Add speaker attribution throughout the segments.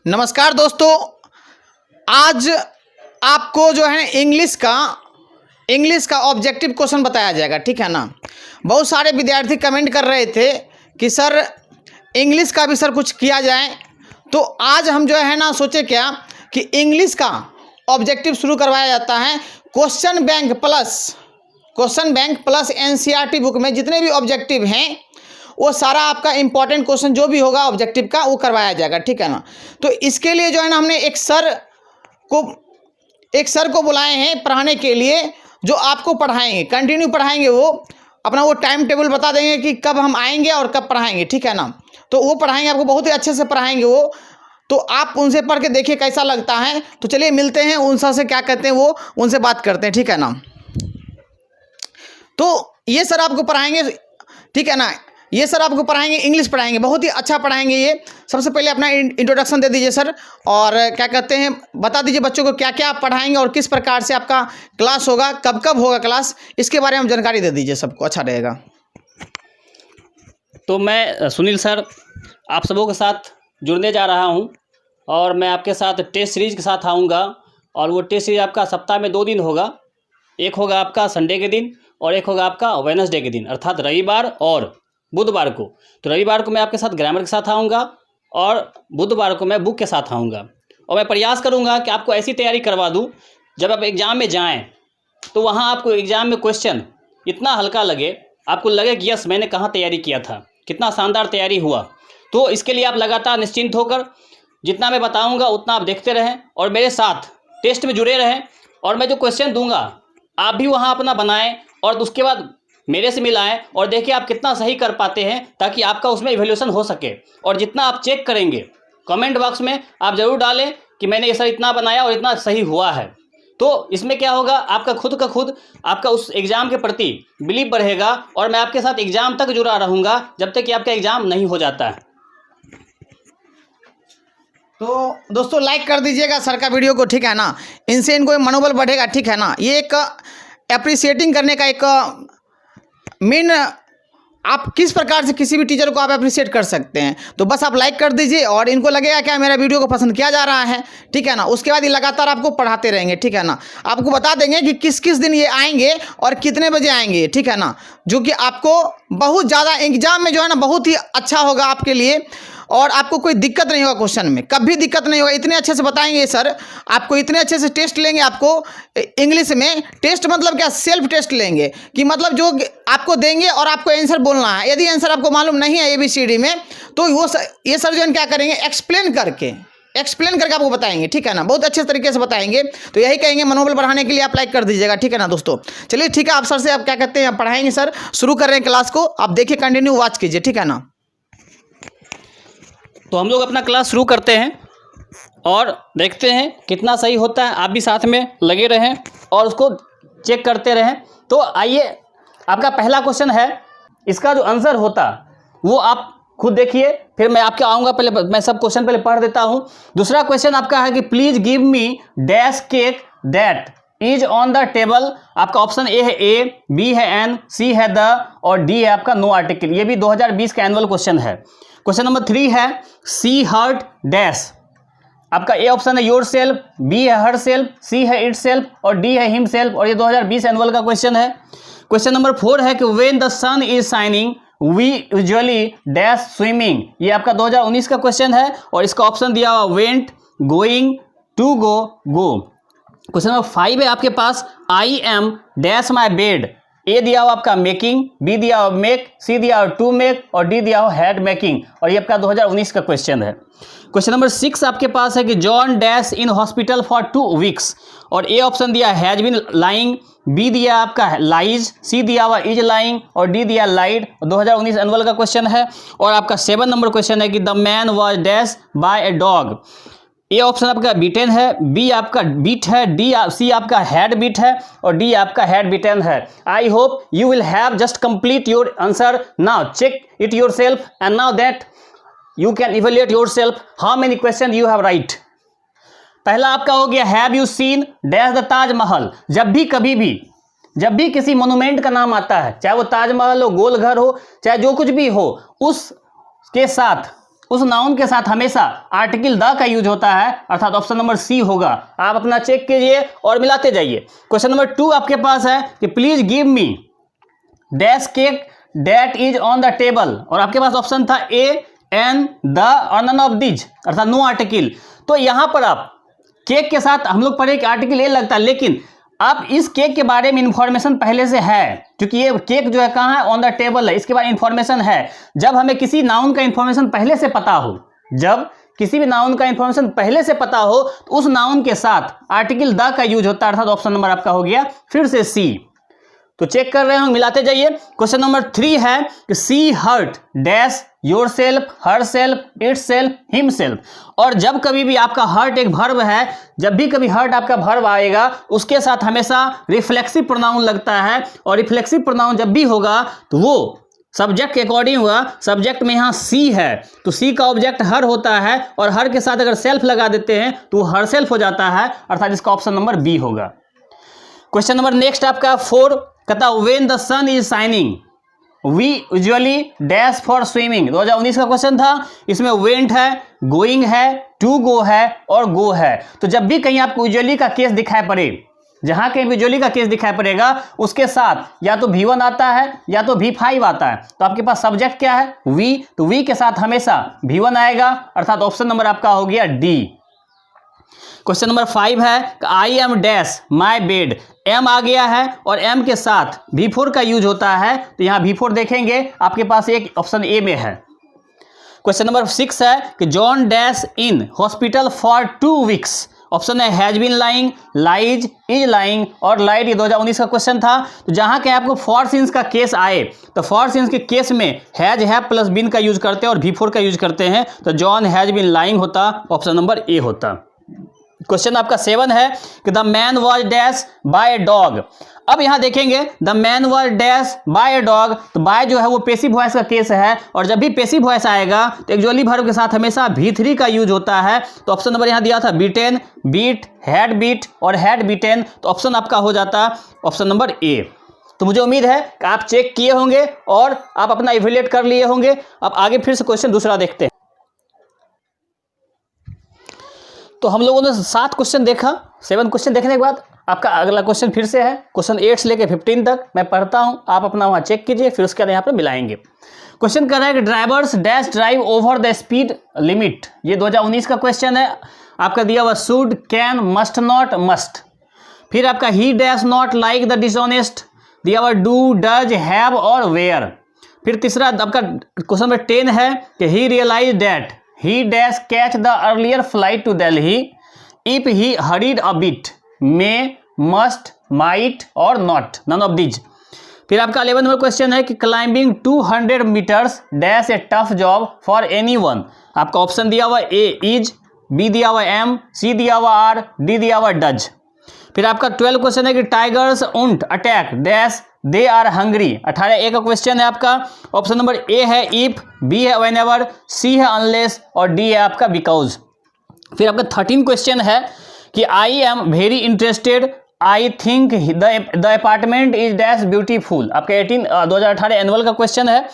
Speaker 1: नमस्कार दोस्तों, आज आपको जो है इंग्लिश का ऑब्जेक्टिव क्वेश्चन बताया जाएगा, ठीक है ना। बहुत सारे विद्यार्थी कमेंट कर रहे थे कि सर इंग्लिश का भी सर कुछ किया जाए, तो आज हम जो है ना सोचे क्या कि इंग्लिश का ऑब्जेक्टिव शुरू करवाया जाता है। Question bank plus NCERT book में जितने भी ऑब्जेक्टिव हैं वो सारा आपका इंपॉर्टेंट क्वेश्चन जो भी होगा ऑब्जेक्टिव का वो करवाया जाएगा, ठीक है ना। तो इसके लिए जो है ना हमने एक सर को बुलाए हैं पढ़ाने के लिए, जो आपको पढ़ाएंगे, कंटिन्यू पढ़ाएंगे। वो अपना वो टाइम टेबल बता देंगे कि कब हम आएंगे और कब पढ़ाएंगे, ठीक है ना। तो वो पढ़ाएंगे, आपको बहुत ही अच्छे से पढ़ाएंगे वो। तो आप उनसे पढ़ के देखिए कैसा लगता है। तो चलिए मिलते हैं उनसे, से क्या कहते हैं वो, उनसे बात करते हैं, ठीक है ना। तो ये सर आपको पढ़ाएंगे, ठीक है ना। ये सर आपको पढ़ाएंगे, इंग्लिश पढ़ाएंगे, बहुत ही अच्छा पढ़ाएंगे ये। सबसे पहले अपना इंट्रोडक्शन दे दीजिए सर, और क्या कहते हैं बता दीजिए बच्चों को क्या क्या आप पढ़ाएंगे और किस प्रकार से आपका क्लास होगा, कब कब होगा क्लास, इसके बारे में जानकारी दे दीजिए सबको, अच्छा रहेगा।
Speaker 2: तो मैं सुनील सर आप सबों के साथ जुड़ने जा रहा हूं, और मैं आपके साथ टेस्ट सीरीज के साथ आऊंगा। और वो टेस्ट सीरीज आपका सप्ताह में 2 दिन होगा। एक होगा आपका संडे के दिन और एक होगा आपका वेडनेसडे के दिन, अर्थात रविवार और बुधवार को। तो रविवार को मैं आपके साथ ग्रामर के साथ आऊँगा और बुधवार को मैं बुक के साथ आऊँगा। और मैं प्रयास करूँगा कि आपको ऐसी तैयारी करवा दूँ, जब आप एग्ज़ाम में जाएं तो वहाँ आपको एग्ज़ाम में क्वेश्चन इतना हल्का लगे, आपको लगे कि यस मैंने कहाँ तैयारी किया था, कितना शानदार तैयारी हुआ। तो इसके लिए आप लगातार निश्चिंत होकर जितना मैं बताऊँगा उतना आप देखते रहें और मेरे साथ टेस्ट में जुड़े रहें। और मैं जो क्वेश्चन दूँगा आप भी वहाँ अपना बनाएँ और उसके बाद मेरे से मिलाएं और देखिए आप कितना सही कर पाते हैं, ताकि आपका उसमें इवैल्यूएशन हो सके। और जितना आप चेक करेंगे कमेंट बॉक्स में आप ज़रूर डालें कि मैंने ये सर इतना बनाया और इतना सही हुआ है। तो इसमें क्या होगा, आपका खुद आपका उस एग्ज़ाम के प्रति बिलीव बढ़ेगा, और मैं आपके साथ एग्ज़ाम तक जुड़ा रहूँगा जब तक कि आपका एग्ज़ाम नहीं हो जाता है।
Speaker 1: तो दोस्तों लाइक कर दीजिएगा सर का वीडियो को, ठीक है ना। इनसे इनको मनोबल बढ़ेगा, ठीक है ना। ये एक अप्रिसिएटिंग करने का एक मेन, आप किस प्रकार से किसी भी टीचर को आप अप्रिशिएट कर सकते हैं। तो बस आप लाइक कर दीजिए और इनको लगेगा क्या मेरा वीडियो को पसंद किया जा रहा है, ठीक है ना। उसके बाद ये लगातार आपको पढ़ाते रहेंगे, ठीक है ना। आपको बता देंगे कि किस किस दिन ये आएंगे और कितने बजे आएंगे, ठीक है ना। जो कि आपको बहुत ज़्यादा एग्जाम में जो है ना बहुत ही अच्छा होगा आपके लिए, और आपको कोई दिक्कत नहीं होगा क्वेश्चन में, कभी दिक्कत नहीं होगा। इतने अच्छे से बताएंगे सर आपको, इतने अच्छे से टेस्ट लेंगे आपको इंग्लिश में। टेस्ट मतलब क्या, सेल्फ टेस्ट लेंगे, कि मतलब जो आपको देंगे और आपको आंसर बोलना है। यदि आंसर आपको मालूम नहीं है ABCD में, तो ये सर जो है क्या करेंगे, एक्सप्लेन करके आपको बताएंगे, ठीक है ना। बहुत अच्छे तरीके से बताएंगे। तो यही कहेंगे मनोबल बढ़ाने के लिए आप लाइक कर दीजिएगा, ठीक है ना दोस्तों। चलिए ठीक है, आप सर से आप क्या कहते हैं पढ़ाएंगे सर, शुरू कर रहे हैं क्लास को। आप देखिए, कंटिन्यू वॉच कीजिए, ठीक है ना।
Speaker 2: तो हम लोग अपना क्लास शुरू करते हैं और देखते हैं कितना सही होता है। आप भी साथ में लगे रहें और उसको चेक करते रहें। तो आइए, आपका पहला क्वेश्चन है, इसका जो आंसर होता वो आप खुद देखिए, फिर मैं आपके आऊँगा। पहले मैं सब क्वेश्चन पहले पढ़ देता हूँ। दूसरा क्वेश्चन आपका है कि please give me dash cake that is on the table. आपका ऑप्शन ए है A, B है N, C है द, और D है आपका नो आर्टिकल। ये भी 2020 का एनुअल क्वेश्चन है। क्वेश्चन नंबर 3 है सी हर्ट डैश। आपका ए ऑप्शन है योर सेल्फ, बी है हर सेल्फ, सी है इट सेल्फ, और डी है हिम सेल्फ, और ये 2020 एनुअल का क्वेश्चन है। क्वेश्चन नंबर 4 है कि when the sun is shining we usually dash swimming. ये आपका 2019 का क्वेश्चन है, और इसका ऑप्शन दिया हुआ went, going, to go, go. Question number 5 है आपके पास I am dash my bed. A दिया हुआ आपका मेकिंग, बी दिया हुआ मेक, सी दिया हुआ टू मेक, और डी दिया हुआ हैड मेकिंग, और ये आपका 2019 का क्वेश्चन है। क्वेश्चन नंबर 6 आपके पास है कि John dash in hospital for 2 weeks, और ए ऑप्शन दिया हैज बीन लाइंग, बी दिया आपका लाइज, सी दिया हुआ इज लाइंग, और डी दिया लाइड। 2019 एनुअल का क्वेश्चन है। और आपका 7 नंबर क्वेश्चन है कि the man was dash by a dog. A option आपका बीटेन है, बी आपका बीट है, सी आपका हैड बीट है, और डी आपका हैड बीटेन है। I hope you will have just complete your answer. Now check it your self and now that you can evaluate your self how many question you have right. पहला आपका हो गया have you seen dash the Taj Mahal. जब भी कभी भी जब भी किसी मोन्यूमेंट का नाम आता है, चाहे वो ताजमहल हो, गोल घर हो, चाहे जो कुछ भी हो, उस के साथ, उस नाउन के साथ हमेशा आर्टिकल द का यूज होता है, अर्थात ऑप्शन नंबर सी होगा। आप अपना चेक कीजिए और मिलाते जाइए। क्वेश्चन नंबर 2 आपके पास है कि please give me dash cake that is on the table, और आपके पास ऑप्शन था ए, एन, द और नन ऑफ दिज, अर्थात नो आर्टिकल। तो यहां पर आप केक के साथ हम लोग पढ़े कि आर्टिकल ए लगता है, लेकिन अब इस केक के बारे में इंफॉर्मेशन पहले से है, क्योंकि ये केक जो है कहाँ है, ऑन द टेबल है, इसके बारे में इंफॉर्मेशन है। जब हमें किसी नाउन का इंफॉर्मेशन पहले से पता हो, जब किसी भी नाउन का इंफॉर्मेशन पहले से पता हो, तो उस नाउन के साथ आर्टिकल द का यूज होता है, अर्थात ऑप्शन नंबर आपका हो गया फिर से सी। तो चेक कर रहे हो, मिलाते जाइए। क्वेश्चन नंबर 3 है कि she hurt dash yourself, herself, itself, himself. और जब कभी भी आपका हर्ट एक वर्ब है, जब भी कभी हर्ट आपका वर्ब आएगा, उसके साथ हमेशा रिफ्लेक्सिव प्रोनाउन लगता है, और रिफ्लेक्सिव प्रोनाउन जब भी होगा तो वो सब्जेक्ट के अकॉर्डिंग हुआ। सब्जेक्ट में यहाँ सी है, तो सी का ऑब्जेक्ट हर होता है, और हर के साथ अगर सेल्फ लगा देते हैं तो हर सेल्फ हो जाता है, अर्थात इसका ऑप्शन नंबर बी होगा। क्वेश्चन नंबर नेक्स्ट आपका 4 कहता when the sun is shining we usually dash for swimming. 2019 का क्वेश्चन था, इसमें वेंट है, गोइंग है, टू गो है और गो है। तो जब भी कहीं आपको यूजुअली का केस दिखाई पड़े, जहां कहीं यूजुअली का केस दिखाई पड़ेगा, उसके साथ या तो V1 आता है या तो V5 आता है। तो आपके पास सब्जेक्ट क्या है, वी, तो वी के साथ हमेशा V1 आएगा, अर्थात ऑप्शन नंबर आपका हो गया डी। क्वेश्चन नंबर 5 है I am dash my bed, am आ गया है और एम के साथ V4 का यूज होता है, तो यहाँ V4 देखेंगे आपके पास एक ऑप्शन ए में है। क्वेश्चन नंबर 6 है कि John dash in hospital for 2 weeks, option है has been lying, lies, is lying और लाइड। ये 2019 का क्वेश्चन था। तो जहां के आपको फॉर सिंस का केस आए, तो फॉर सिंस के केस में हैज, हैव प्लस बीन का यूज करते हैं और V4 का यूज करते हैं, तो जॉन हैज बीन लाइंग होता, ऑप्शन नंबर ए होता। क्वेश्चन आपका 7 है कि the man was dash by a dog. अब यहां देखेंगे the man was dash by a dog, तो बाय जो है वो पेसिव वॉइस का केस है, और जब भी पेसिव वॉइस आएगा तो एक्चुअली वर्ब के साथ हमेशा V3 का यूज होता है। तो ऑप्शन नंबर यहां दिया था बीटेन, बीट, हैड बीट और हैड बीटेन, तो ऑप्शन आपका हो जाता ऑप्शन नंबर ए। तो मुझे उम्मीद है कि आप चेक किए होंगे और आप अपना इवैल्यूएट कर लिए होंगे। अब आगे फिर से क्वेश्चन दूसरा देखते हैं। तो हम लोगों ने 7 क्वेश्चन देखा। 7 क्वेश्चन देखने के बाद आपका अगला क्वेश्चन फिर से है, क्वेश्चन 8 से लेकर 15 तक मैं पढ़ता हूं, आप अपना वहां चेक कीजिए, फिर उसके बाद यहाँ पर मिलाएंगे। क्वेश्चन कर रहा है कि drivers dash drive over the speed limit. ये 2019 का क्वेश्चन है। आपका दिया हुआ should, can, must not, must. फिर आपका he dash not like the dishonest, दिया हुआ डू, डज, हैव और वेयर। फिर तीसरा आपका क्वेश्चन नंबर 10 है कि he realise that he dash catch the earlier flight to Delhi if he hurried a bit, may, must, might और not, none of these। फिर आपका 11 नंबर क्वेश्चन है कि climbing 200 meters dash a tough job for anyone। आपका option दिया हुआ A is, B दिया हुआ M, C दिया हुआ R, D दिया हुआ does। फिर आपका 12 क्वेश्चन है कि tigers won't attack dash they are hungry. 18A का क्वेश्चन है आपका, ऑप्शन नंबर ए है इफ, बी है व्हेनेवर, सी है अनलेस और डी है आपका बिकॉज। फिर आपका 13 क्वेश्चन है कि I am very interested, I think the apartment is dash beautiful. आपका 2018 एनुअल का क्वेश्चन है।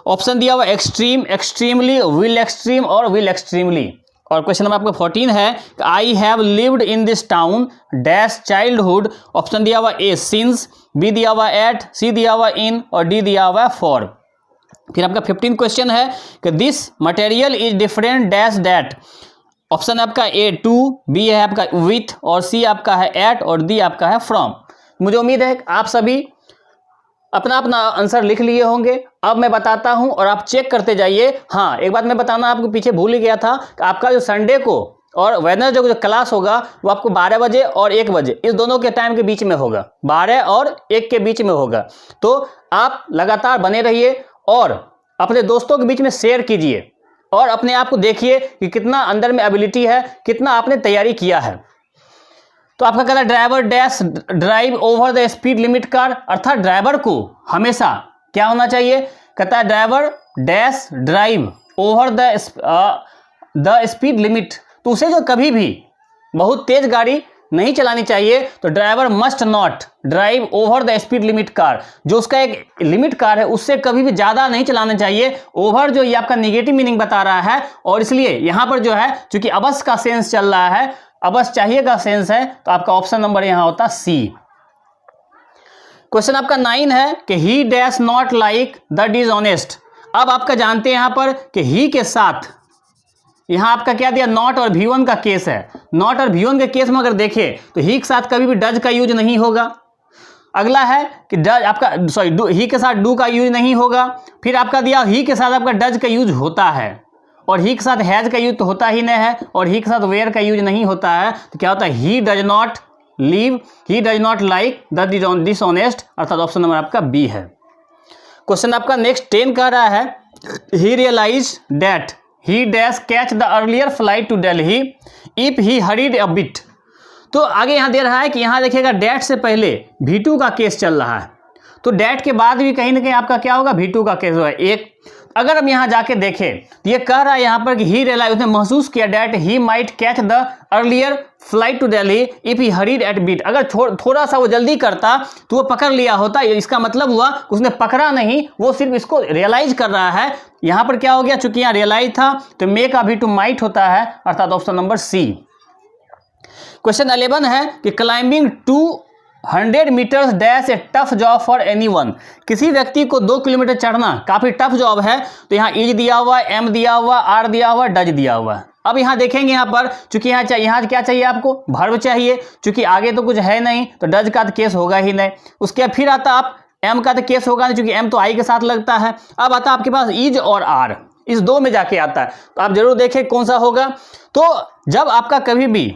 Speaker 2: ऑप्शन दिया हुआ एक्सट्रीम, एक्सट्रीमली, विल एक्सट्रीम और विल एक्सट्रीमली। और क्वेश्चन नंबर आपका 14 है I have lived in this town dash childhood. Option दिया हुआ ए सिंस, बी दिया हुआ एट, सी दिया हुआ इन और डी दिया हुआ फॉर। फिर आपका 15 क्वेश्चन है कि this material is different dash that. Option है आपका ए टू, बी है आपका विथ और सी आपका है एट और डी आपका है फ्रॉम। मुझे उम्मीद है कि आप सभी अपना अपना आंसर लिख लिए होंगे। अब मैं बताता हूं और आप चेक करते जाइए। हाँ, एक बात मैं बताना आपको पीछे भूल ही गया था कि आपका जो संडे को और वेडनेसडे को जो क्लास होगा वो आपको 12 बजे और 1 बजे इस दोनों के टाइम के बीच में होगा, 12 और 1 के बीच में होगा। तो आप लगातार बने रहिए और अपने दोस्तों के बीच में शेयर कीजिए और अपने आप को देखिए कि कितना अंदर में एबिलिटी है, कितना आपने तैयारी किया है। तो आपका कहता है driver dash drive over the speed limit car, अर्थात ड्राइवर को हमेशा क्या होना चाहिए, कहता है driver dash drive over the speed limit. तो उसे जो कभी भी बहुत तेज गाड़ी नहीं चलानी चाहिए, तो driver must not drive over the speed limit car, जो उसका एक लिमिट कार है उससे कभी भी ज़्यादा नहीं चलाना चाहिए। ओवर जो ये आपका निगेटिव मीनिंग बता रहा है, और इसलिए यहाँ पर जो है चूंकि अवश्य का सेंस चल रहा है, अवश्य चाहिए का सेंस है, तो आपका ऑप्शन नंबर यहाँ होता सी। क्वेश्चन आपका 9 है कि ही dash not like the dishonest. अब आपका जानते हैं यहाँ पर कि ही के साथ यहाँ आपका क्या दिया, नॉट और V1 का केस है। नॉट और V1 के केस में अगर देखें तो ही के साथ कभी भी डज का यूज नहीं होगा। अगला है कि डज आपका ही के साथ डू का यूज नहीं होगा। फिर आपका दिया ही के साथ आपका डज का यूज होता है, और ही के साथ हैज का यूज तो होता ही नहीं है, और ही के साथ वेयर का यूज नहीं होता है। तो क्या होता है, he does not leave, he does not like the dishonest, अर्थात ऑप्शन नंबर आपका बी है। क्वेश्चन आपका नेक्स्ट 10 कह रहा है he realise that he dash catch the earlier flight to Delhi if he hurried a bit. तो आगे यहाँ दे रहा है कि यहाँ देखिएगा डैट से पहले V2 का केस चल रहा है, तो डैट के बाद भी कहीं ना कहीं आपका क्या होगा, V2 का केस होगा एक। अगर हम यहाँ जाके देखें तो ये कह रहा है यहाँ पर कि ही रियलाइज, उसने महसूस किया that he might catch the earlier flight to Delhi if he hurried a bit. अगर थोड़ा सा वो जल्दी करता तो वो पकड़ लिया होता। इसका मतलब हुआ उसने पकड़ा नहीं, वो सिर्फ इसको रियलाइज कर रहा है। यहाँ पर क्या हो गया, चूंकि यहाँ रियलाइज था तो मे का V2 माइट होता है, अर्थात ऑप्शन नंबर सी। क्वेश्चन 11 है कि climbing 200 metres dash a tough job for anyone. किसी व्यक्ति को 2 किलोमीटर चढ़ना काफी टफ जॉब है, तो यहाँ इज दिया हुआ, एम दिया हुआ, आर दिया हुआ, डज दिया हुआ। अब यहाँ देखेंगे यहाँ पर चूंकि यहाँ क्या चाहिए आपको, वर्ब चाहिए। चूंकि आगे तो कुछ है नहीं तो डज का तो केस होगा ही नहीं। उसके बाद फिर आता आप एम का तो केस होगा नहीं, चूंकि एम तो आई के साथ लगता है। अब आता आपके पास इज और आर, इस दो में जाके आता है, तो आप जरूर देखें कौन सा होगा। तो जब आपका कभी भी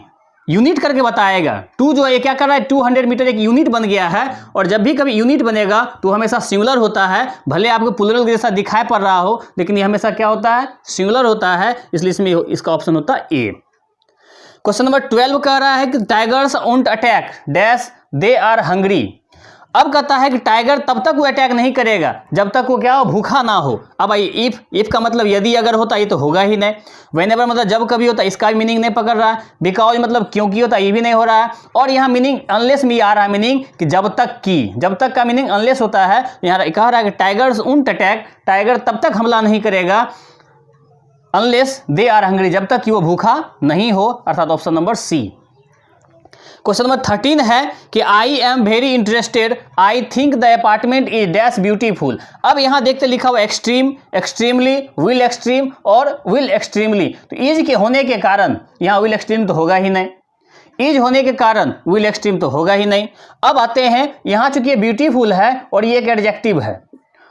Speaker 2: यूनिट करके बताएगा, टू जो है क्या कर रहा है, 200 मीटर एक यूनिट बन गया है, और जब भी कभी यूनिट बनेगा तो हमेशा सिंगुलर होता है। भले आपको प्लूरल जैसा दिखाई पड़ रहा हो, लेकिन ये हमेशा क्या होता है, सिंगुलर होता है, इसलिए इसमें इसका ऑप्शन होता है ए। क्वेश्चन नंबर 12 कह रहा है कि tigers won't attack dash they are hungry. अब कहता है कि टाइगर तब तक वो अटैक नहीं करेगा जब तक वो क्या हो, भूखा ना हो। अब आइए इफ का मतलब यदि अगर होता, ये तो होगा ही नहीं। व्हेनेवर मतलब जब कभी होता, इसका भी मीनिंग नहीं पकड़ रहा है। बिकॉज मतलब क्योंकि होता, ये भी नहीं हो रहा है। और यहाँ मीनिंग अनलेस में आ रहा है मीनिंग कि जब तक की, जब तक का मीनिंग अनलेस होता है। यहाँ कह रहा है कि टाइगर्स ओंट अटैक, टाइगर तब तक हमला नहीं करेगा अनलेस दे आर हंग्री, जब तक कि वो भूखा नहीं हो, अर्थात option number C. Question number 13 है कि I am very interested, I think the apartment is dash beautiful. अब यहाँ देखते लिखा हुआ एक्सट्रीम, एक्सट्रीमली, विल एक्सट्रीम और विल एक्सट्रीमली। तो इज के होने के कारण यहाँ विल एक्सट्रीम तो होगा ही नहीं, इज होने के कारण विल एक्सट्रीम तो होगा ही नहीं। अब आते हैं यहाँ, चूंकि ये ब्यूटीफुल है और ये एक एडजेक्टिव है,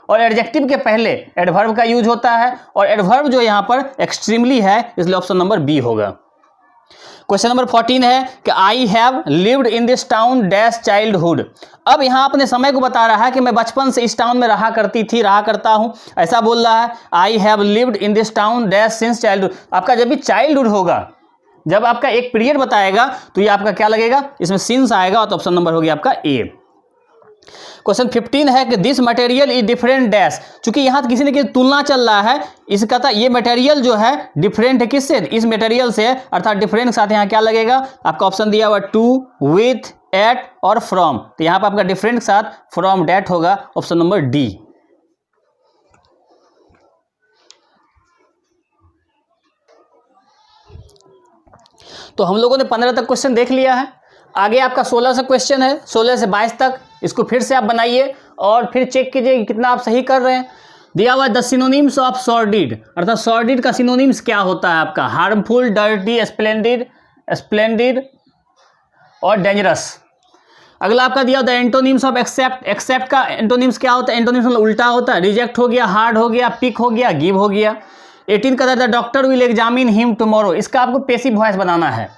Speaker 2: और एडजेक्टिव के पहले एडवर्ब का यूज होता है, और एडवर्ब जो यहाँ पर एक्सट्रीमली है, इसलिए ऑप्शन नंबर बी होगा। क्वेश्चन नंबर 14 है कि I have lived in this town dash childhood. अब यहाँ अपने समय को बता रहा है कि मैं बचपन से इस टाउन में रहा करती थी, रहा करता हूँ, ऐसा बोल रहा है। I have lived in this town dash since childhood. आपका जब भी चाइल्डहुड होगा, जब आपका एक पीरियड बताएगा, तो ये आपका क्या लगेगा, इसमें सिंस आएगा, तो ऑप्शन नंबर हो गया आपका ए। क्वेश्चन 15 है कि this material is different dash. चूंकि यहाँ किसी न किसी तुलना चल रहा है, इसका था ये मटेरियल जो है डिफरेंट है किससे, इस मटेरियल से, अर्थात डिफरेंट के साथ यहाँ क्या लगेगा, आपका ऑप्शन दिया हुआ टू, विथ, एट और फ्रॉम। तो यहाँ पर आपका डिफरेंट के साथ फ्रॉम डैट होगा, ऑप्शन नंबर डी। तो हम लोगों ने 15 तक क्वेश्चन देख लिया है। आगे आपका 16 से क्वेश्चन है, 16 से 22 तक। इसको फिर से आप बनाइए और फिर चेक कीजिए कि कितना आप सही कर रहे हैं। दिया हुआ द सिनोनिम्स ऑफ सॉर्डिड, अर्थात सॉर्डिड का सिनोनिम्स क्या होता है आपका, हार्मफुल, डर्टी, स्प्लेंडिड और डेंजरस। अगला आपका दिया the antonyms of except, except का एंटोनिम्स क्या होता है, एंटोनिम्स मतलब उल्टा होता है, रिजेक्ट हो गया, हार्ड हो गया, पिक हो गया, गिव हो गया। 18 का the doctor will examine him tomorrow, इसका आपको पैसिव वॉइस बनाना है।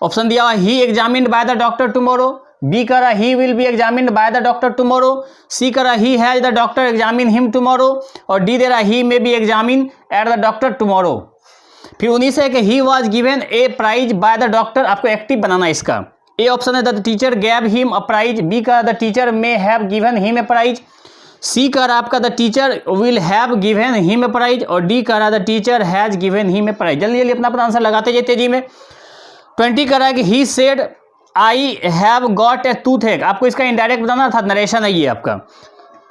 Speaker 2: ऑप्शन दिया हुआ he examined by the doctor tomorrow, B करा he will be examined by the doctor tomorrow, C करा he has the doctor examine him tomorrow, और D दे रहा he may be examine at the doctor tomorrow. फिर 19 है कि he was given a prize by the doctor, आपको active बनाना है इसका। ए ऑप्शन है the teacher gave him a prize, B का the teacher may have given him a prize, C का आपका the teacher will have given him a prize, और D का the teacher has given him a prize. जल्दी जल्दी अपना answer लगाते जाइए तेजी में। 20 का है कि he said I have got a tooth एक, आपको इसका इनडायरेक्ट बताना था, नरेशन है ये आपका।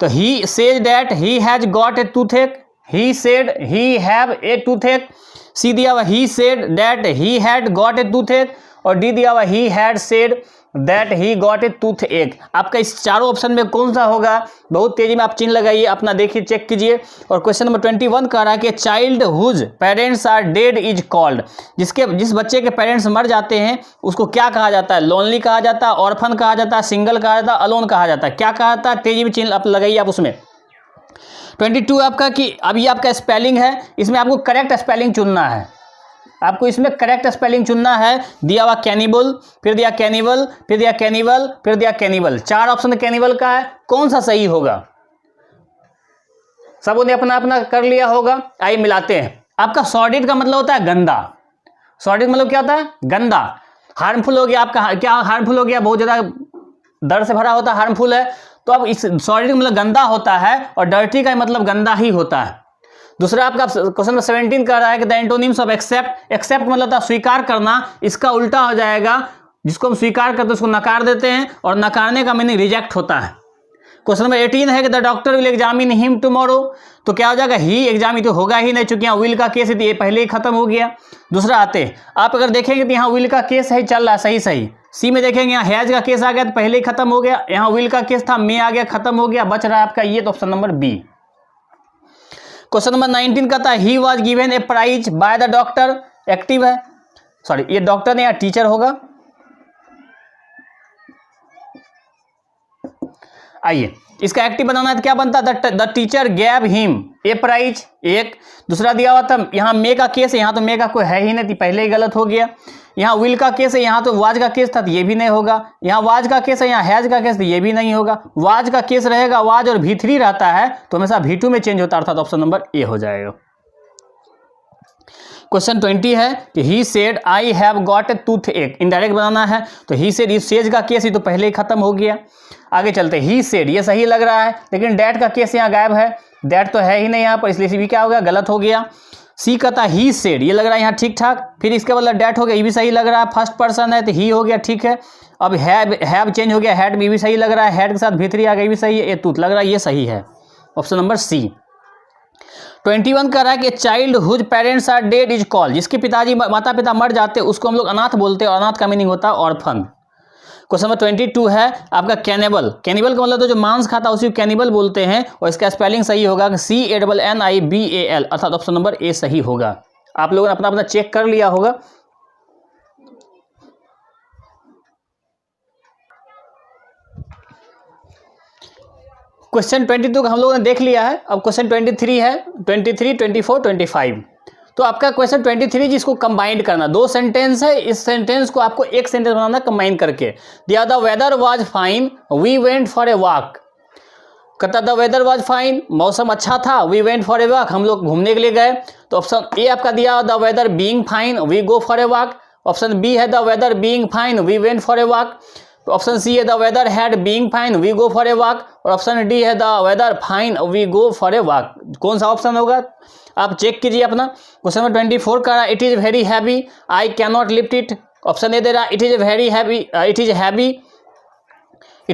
Speaker 2: तो he says that he has got a toothache, he said he have a toothache, C दिया हुआ he said that he had got a toothache, और डी दिया हुआ he had said that he got a toothache. आपका इस चारों option में कौन सा होगा? बहुत तेजी में आप चिन्ह लगाइए, अपना देखिए, चेक कीजिए। और क्वेश्चन नंबर 21 कह रहा है कि child whose parents are dead is called, जिस बच्चे के पेरेंट्स मर जाते हैं उसको क्या कहा जाता है? लोनली कहा जाता है, ऑर्फन कहा जाता है, सिंगल कहा जाता है, अलोन कहा जाता है, क्या कहा जाता है? तेजी में चिन्ह आप लगाइए आप उसमें। 22 आपका कि अब ये आपका स्पेलिंग है, इसमें आपको करेक्ट स्पेलिंग चुनना है, आपको इसमें करेक्ट स्पेलिंग चुनना है। दिया हुआ कैनिबल, फिर दिया कैनिवल, फिर दिया कैनिवल, फिर दिया कैनिवल, 4 ऑप्शन कैनिवल का है, कौन सा सही होगा? सबों ने अपना अपना कर लिया होगा, आइए मिलाते हैं। आपका सॉर्डिड का मतलब होता है गंदा, सॉर्डिड मतलब क्या होता है? गंदा। हार्मफुल हो गया आपका, क्या हार्मफुल हो गया? बहुत ज्यादा दर्द से भरा होता है, हार्मफुल है। तो अब इस सॉर्डिड मतलब गंदा होता है, और डर्टी का मतलब गंदा ही होता है। दूसरा आपका क्वेश्चन नंबर 17 कर रहा है कि the antonyms of except, except मतलब होता है स्वीकार करना, इसका उल्टा हो जाएगा, जिसको हम स्वीकार करते हैं उसको नकार देते हैं, और नकारने का मीनिंग रिजेक्ट होता है। क्वेश्चन नंबर 18 है कि the doctor will examine him tomorrow, तो क्या हो जाएगा? ही एग्जामिन तो होगा ही नहीं, चूंकि यहाँ विल का केस है तो ये पहले ही खत्म हो गया। दूसरा आते आप अगर देखेंगे तो यहाँ विल का केस है, चल रहा है सही सही। सी में देखेंगे यहाँ हैज का केस आ गया तो पहले ही खत्म हो गया, यहाँ विल का केस था, में आ गया, खत्म हो गया, बच रहा है आपका ये, तो option number B. Question number 19 का था he was given a prize by the doctor, active है, सॉरी ये डॉक्टर ने या टीचर होगा। आइए इसका एक्टिव बनाना है तो क्या बनता है? The teacher gave him a prize, एक। दूसरा दिया हुआ था यहाँ मे का केस है, यहाँ तो मे का कोई है ही नहीं, पहले ही गलत हो गया। यहाँ विल का केस है, यहाँ तो वाज का केस था तो ये भी नहीं होगा। यहाँ वाज का केस है, यहाँ हैज का केस तो ये भी नहीं होगा। वाज का केस रहेगा, वाज और V3 रहता है तो हमेशा V2 में चेंज होता, अर्थात ऑप्शन नंबर ए हो जाएगा। क्वेश्चन 20 है कि he said I have got a tooth एक, इनडायरेक्ट बनाना है तो ही सेड, इस सेज का केस ही तो पहले ही खत्म हो गया। आगे चलते, ही सेड ये सही लग रहा है, लेकिन डैट का केस यहाँ गायब है, डैट तो है ही नहीं यहाँ पर, इसलिए भी क्या हो गया? गलत हो गया। सी का था ही सेड, ये लग रहा है यहाँ ठीक ठाक, फिर इसके बदला डैट हो गया, ये भी सही लग रहा है, फर्स्ट पर्सन है तो ही हो गया, ठीक है। अब हैव चेंज हो गया, हैड भी सही लग रहा है, हैड के साथ V3 आ गई, भी सही है, ये टूथ लग रहा है, ये सही है, ऑप्शन नंबर सी। 21 कह रहा है कि child whose parents are dead is called, जिसके पिताजी माता पिता मर जाते हैं उसको हम लोग अनाथ बोलते हैं, और अनाथ का मीनिंग होता है ऑर्फन। क्वेश्चन नंबर 22 है आपका कैनिबल, कैनिबल का मतलब तो जो मांस खाता है उसी को कैनिबल बोलते हैं, और इसका स्पेलिंग सही होगा CANNIBAL, अर्थात ऑप्शन नंबर ए सही होगा। आप लोगों ने अपना अपना चेक कर लिया होगा। क्वेश्चन 22 का हम लोगों ने देख लिया है, अब क्वेश्चन 23 है, 23, 24, 25। तो आपका क्वेश्चन 23 जिसको कंबाइंड करना, 2 सेंटेंस है, इस सेंटेंस को आपको एक सेंटेंस बनाना कंबाइन करके। दिया the weather was fine we went for a walk, कहता द वेदर वाज फाइन, मौसम अच्छा था, we went for a walk, हम लोग घूमने के लिए गए। तो ऑप्शन ए आपका दिया the weather being fine we go for a walk, option B है the weather being fine we went for a walk, option C है the weather had being fine we go for a walk, और option D है the weather fine we go for a walk. कौन सा option होगा आप check कीजिए अपना। Question number 24 का it is very heavy I can not lift it, option A दे रहा it is very heavy, it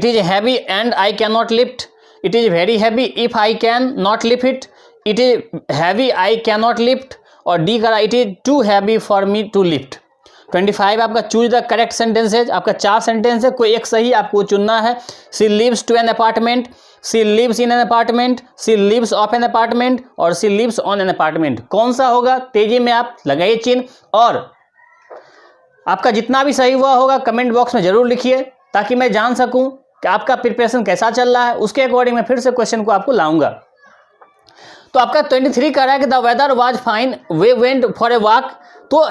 Speaker 2: is heavy and I can not lift, it is very heavy if I can not lift it, it is heavy I can not lift, और D करा it is too heavy for me to lift. 25 आपका choose the correct sentences, आपका 4 sentence है, कोई एक सही आपको चुनना है। She lives to an apartment, she lives in an apartment, she lives of an apartment, और she lives on an apartment, कौन सा होगा? तेजी में आप लगाइए चिन्ह, और आपका जितना भी सही हुआ होगा कमेंट बॉक्स में जरूर लिखिए, ताकि मैं जान सकूं कि आपका प्रिपरेशन कैसा चल रहा है, उसके अकॉर्डिंग मैं फिर से क्वेश्चन को आपको लाऊंगा। तो आपका 23 कह रहा है कि the weather was fine we went for a walk, तो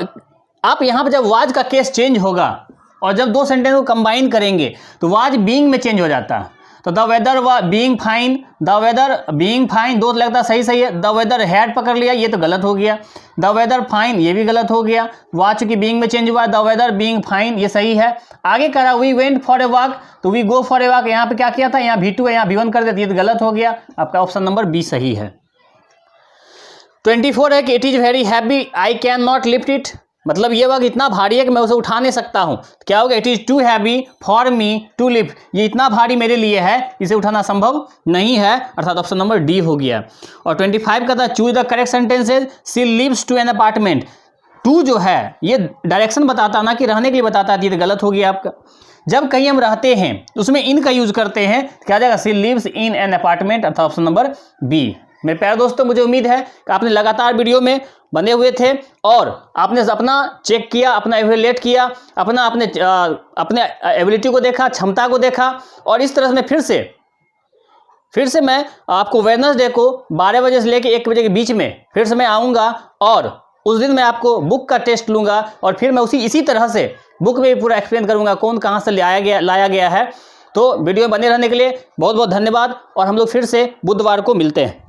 Speaker 2: आप यहाँ पर जब वाज का केस चेंज होगा और जब 2 सेंटेंस को कंबाइन करेंगे तो वाज बीइंग में चेंज हो जाता है। तो the weather being fine, the weather being fine, 2 लगता है सही है। द वेदर हैड पकड़ लिया, ये तो गलत हो गया। द वेदर फाइन, ये भी गलत हो गया। वाच की बीइंग में चेंज हुआ, द वेदर बीइंग फाइन, ये सही है। आगे कह रहा we went for a walk, तो we go for a walk, यहाँ पे क्या किया था? यहाँ V2 है, यहाँ V1 कर देती, ये तो गलत हो गया। आपका ऑप्शन नंबर बी सही है। 24 है कि it is very heavy I can not lift it, मतलब ये हुआ कि इतना भारी है कि मैं उसे उठा नहीं सकता हूँ। क्या होगा, it is too heavy for me to lift, ये इतना भारी मेरे लिए है, इसे उठाना संभव नहीं है, अर्थात ऑप्शन नंबर डी हो गया। और 25 का था choose the correct sentences, she lives to an apartment. Two जो है ये डायरेक्शन बताता ना कि रहने के लिए बताता है, ये तो गलत हो गया आपका। जब कहीं हम रहते हैं उसमें इन का यूज करते हैं, क्या जाएगा, she lives in an apartment, अर्थात ऑप्शन नंबर बी। मेरे प्यारे दोस्तों, मुझे उम्मीद है कि आपने लगातार वीडियो में बने हुए थे और आपने अपना चेक किया, अपना एवेल्युएट किया, अपने एबिलिटी को देखा, क्षमता को देखा। और इस तरह से मैं फिर से मैं आपको वेडनेसडे को 12 बजे से लेकर 1 बजे के बीच में फिर से मैं आऊँगा और उस दिन मैं आपको बुक का टेस्ट लूँगा और फिर मैं इसी तरह से बुक में भी पूरा एक्सप्लेन करूँगा कौन कहाँ से लाया गया है। तो वीडियो में बने रहने के लिए बहुत बहुत धन्यवाद और हम लोग फिर से बुधवार को मिलते हैं।